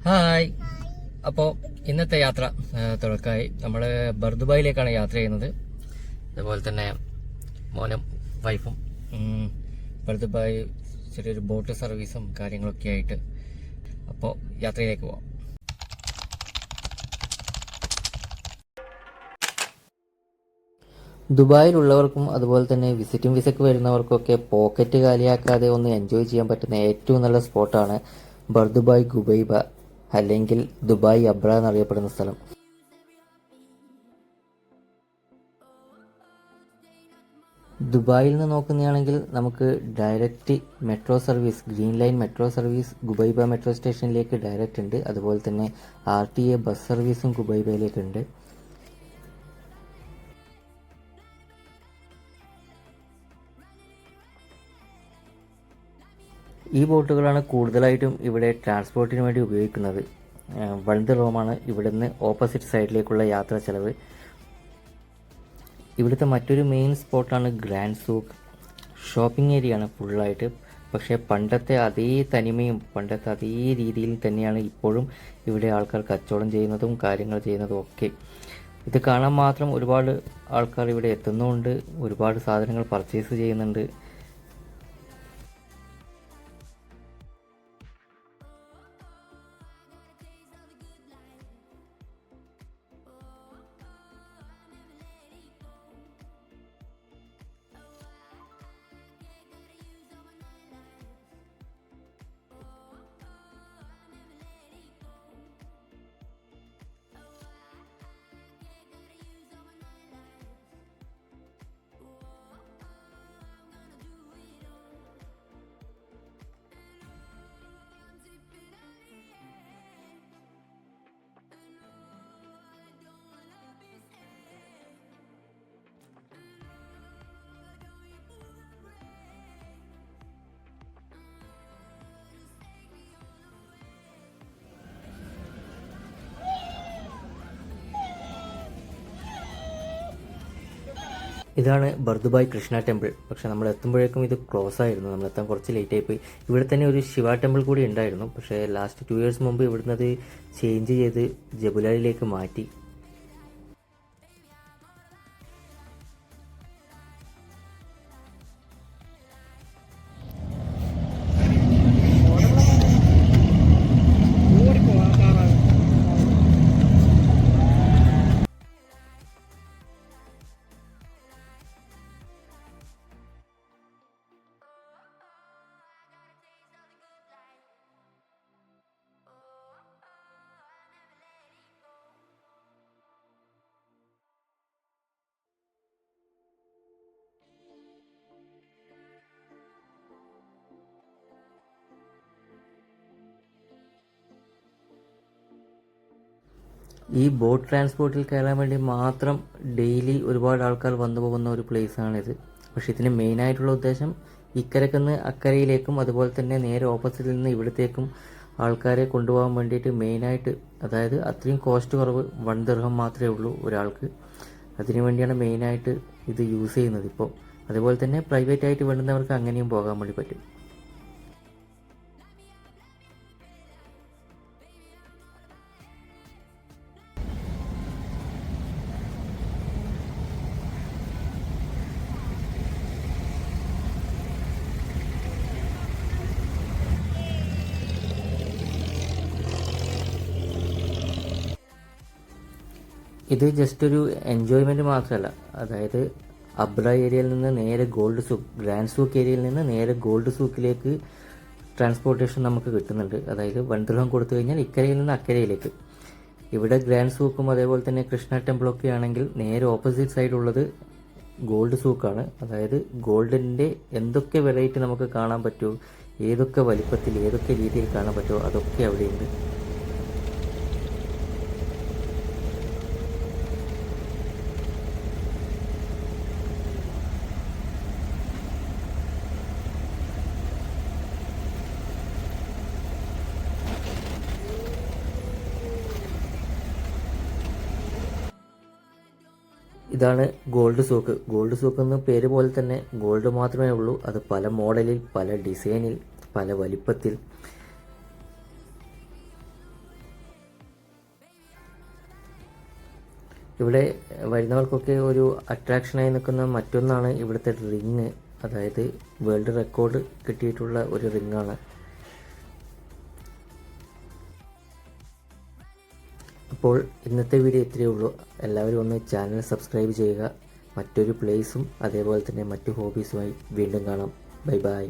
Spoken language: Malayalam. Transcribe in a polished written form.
ഹായ്. അപ്പോൾ ഇന്നത്തെ യാത്ര തുടക്കമായി നമ്മൾ ബർദുബായിലേക്കാണ് യാത്ര ചെയ്യുന്നത്. അതുപോലെ തന്നെ മോനും വൈഫും ബർദുബായ് ചെറിയൊരു ബോട്ട് സർവീസും കാര്യങ്ങളൊക്കെ ആയിട്ട് അപ്പോൾ യാത്രയിലേക്ക് പോവാം. ദുബായിലുള്ളവർക്കും അതുപോലെ തന്നെ വിസിറ്റിംഗ് വിസയ്ക്ക് വരുന്നവർക്കൊക്കെ പോക്കറ്റ് കാലിയാക്കാതെ ഒന്ന് എൻജോയ് ചെയ്യാൻ പറ്റുന്ന ഏറ്റവും നല്ല സ്പോട്ടാണ് ബർദുബായ് ഗുബൈബ, അല്ലെങ്കിൽ ദുബായ് അബ്ര എന്നറിയപ്പെടുന്ന സ്ഥലം. ദുബായിൽ നിന്ന് നോക്കുന്നതാണെങ്കിൽ നമുക്ക് direct metro service, green line metro service Ghubaiba metro സ്റ്റേഷനിലേക്ക് ഡയറക്റ്റ് ഉണ്ട്. അതുപോലെ തന്നെ RTA ബസ് സർവീസും ഗുബൈബയിലേക്കുണ്ട്. ഈ ബോട്ടുകളാണ് കൂടുതലായിട്ടും ഇവിടെ ട്രാൻസ്പോർട്ടിന് വേണ്ടി ഉപയോഗിക്കുന്നത്. 1 ദിർഹമാണ് ഇവിടുന്ന് ഓപ്പോസിറ്റ് സൈഡിലേക്കുള്ള യാത്രാ ചെലവ്. ഇവിടുത്തെ മറ്റൊരു മെയിൻ സ്പോട്ടാണ് ഗ്രാൻഡ് സൂക്ക്. ഷോപ്പിംഗ് ഏരിയ ആണ് ഫുള്ളായിട്ട്. പക്ഷേ പണ്ടത്തെ അതേ തനിമയും പണ്ടത്തെ അതേ രീതിയിൽ തന്നെയാണ് ഇപ്പോഴും ഇവിടെ ആൾക്കാർ കച്ചവടം ചെയ്യുന്നതും കാര്യങ്ങൾ ചെയ്യുന്നതും ഒക്കെ. ഇത് കാണാൻ മാത്രം ഒരുപാട് ആൾക്കാർ ഇവിടെ എത്തുന്നുമുണ്ട്, ഒരുപാട് സാധനങ്ങൾ പർച്ചേസ് ചെയ്യുന്നുണ്ട്. ഇതാണ് ബർദുബായ് കൃഷ്ണ ടെമ്പിൾ. പക്ഷെ നമ്മൾ എത്തുമ്പോഴേക്കും ഇത് ക്ലോസ് ആയിരുന്നു. നമ്മൾ എത്താൻ കുറച്ച് ലേറ്റ് ആയിപ്പോയി. ഇവിടെ തന്നെ ഒരു ശിവ ടെമ്പിൾ കൂടി ഉണ്ടായിരുന്നു. പക്ഷേ ലാസ്റ്റ് 2 ഇയേഴ്സ് മുമ്പ് ഇവിടുന്ന് അത് ചേഞ്ച് ചെയ്ത് ജബുലാലിലേക്ക് മാറ്റി. ഈ ബോട്ട് ട്രാൻസ്പോർട്ടിൽ കയറാൻ വേണ്ടി മാത്രം ഡെയിലി ഒരുപാട് ആൾക്കാർ വന്നു പോകുന്ന ഒരു പ്ലേസാണിത്. പക്ഷേ ഇതിന് മെയിനായിട്ടുള്ള ഉദ്ദേശം ഇക്കരക്കുന്ന് അക്കരയിലേക്കും അതുപോലെ തന്നെ നേരെ ഓപ്പോസിറ്റിൽ നിന്ന് ഇവിടത്തേക്കും ആൾക്കാരെ കൊണ്ടുപോകാൻ വേണ്ടിയിട്ട് മെയിനായിട്ട്, അതായത് അത്രയും കോസ്റ്റ് കുറവ്, 1 ദിർഹം മാത്രമേ ഉള്ളൂ ഒരാൾക്ക്. അതിനു വേണ്ടിയാണ് മെയിനായിട്ട് ഇത് യൂസ് ചെയ്യുന്നത് ഇപ്പോൾ. അതുപോലെ തന്നെ പ്രൈവറ്റ് ആയിട്ട് വേണ്ടുന്നവർക്ക് അങ്ങനെയും പോകാൻ വേണ്ടി പറ്റും. ഇത് ജസ്റ്റ് ഒരു എൻജോയ്മെൻറ്റ് മാത്രമല്ല. അതായത് അബ്ര ഏരിയയിൽ നിന്ന് നേരെ ഗോൾഡ് സൂക്ക്, ഗ്രാൻഡ് സൂക്ക് ഏരിയയിൽ നിന്ന് നേരെ ഗോൾഡ് സൂക്കിലേക്ക് ട്രാൻസ്പോർട്ടേഷൻ നമുക്ക് കിട്ടുന്നുണ്ട്. അതായത് 1 ദിർഹം കൊടുത്തു കഴിഞ്ഞാൽ ഇക്കരയിൽ നിന്ന് അക്കരയിലേക്ക്. ഇവിടെ ഗ്രാൻഡ് സൂക്കും അതുപോലെ തന്നെ കൃഷ്ണ ടെമ്പിളൊക്കെ ആണെങ്കിൽ നേരെ ഓപ്പോസിറ്റ് സൈഡുള്ളത് ഗോൾഡ് സൂക്കാണ്. അതായത് ഗോൾഡിൻ്റെ എന്തൊക്കെ വെറൈറ്റി നമുക്ക് കാണാൻ പറ്റുമോ, ഏതൊക്കെ വലിപ്പത്തിൽ ഏതൊക്കെ രീതിയിൽ കാണാൻ പറ്റുമോ അതൊക്കെ അവിടെയുണ്ട്. ഇതാണ് ഗോൾഡ് സൂക്ക്. ഗോൾഡ് സൂക്ക് എന്ന പേര് പോലെ തന്നെ ഗോൾഡ് മാത്രമേ ഉള്ളൂ. അത് പല മോഡലിൽ, പല ഡിസൈനിൽ, പല വലിപ്പത്തിൽ. ഇവിടെ വരുന്നവർക്കൊക്കെ ഒരു അട്രാക്ഷനായി നിൽക്കുന്ന മറ്റൊന്നാണ് ഇവിടുത്തെ റിങ്. അതായത് വേൾഡ് റെക്കോർഡ് കിട്ടിയിട്ടുള്ള ഒരു റിങ്ങാണ്. അപ്പോൾ ഇന്നത്തെ വീഡിയോ ഇത്രയേ ഉള്ളൂ. എല്ലാവരും ഒന്ന് ചാനൽ സബ്സ്ക്രൈബ് ചെയ്യുക. മറ്റൊരു പ്ലേസും അതേപോലെ തന്നെ മറ്റു ഹോബീസുമായി വീണ്ടും കാണാം. Bye bye.